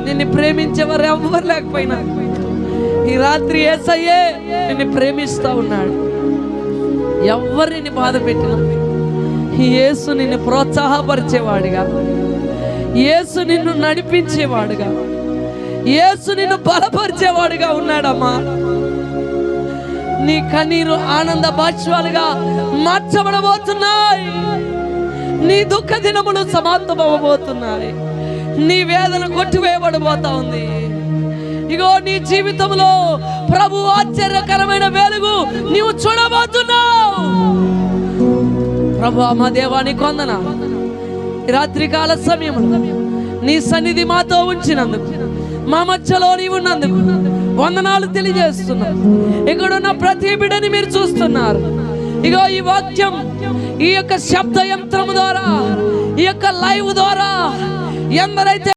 నిన్ను ప్రేమించేవారు ఎవ్వరు లేకపోయినా ఈ రాత్రి యేసయ్యే నిన్ను ప్రేమిస్తా ఉన్నాడు. ఎవ్వరు నిన్ను బాధ పెట్టినా యేసు నిన్ను ప్రోత్సాహపరిచేవాడుగా, యేసు నిన్ను నడిపించేవాడుగా, యేసు నిన్ను బలపరిచేవాడుగా ఉన్నాడమ్మా. నీ కన్నీరు ఆనంద బాష్పాలుగా మార్చబడబోతున్నాయి. నీ దుఃఖ దినములు సమాప్తమవబోతున్నాయి. నీ వేదన కొట్టివేయబడబోతా ఉంది. ఇగో నీ జీవితంలో ప్రభు ఆశ్చర్యకరమైన వెలుగు నీవు చూడబోతున్నావు. ప్రభు మా దేవానికి వందనాలు. రాత్రికాల సమయంలో నీ సన్నిధి మాతో ఉంచినందుకు, మా మధ్యలో నీవు ఉన్నందుకు వందనాలు తెలియజేస్తున్నాను. ఇక్కడున్న ప్రతి బిడ్డని మీరు చూస్తున్నారు. ఇగో ఈ వాక్యం ఈ యొక్క శబ్ద యంత్రం ద్వారా, ఈ యొక్క లైవ్ ద్వారా ఎందరైతే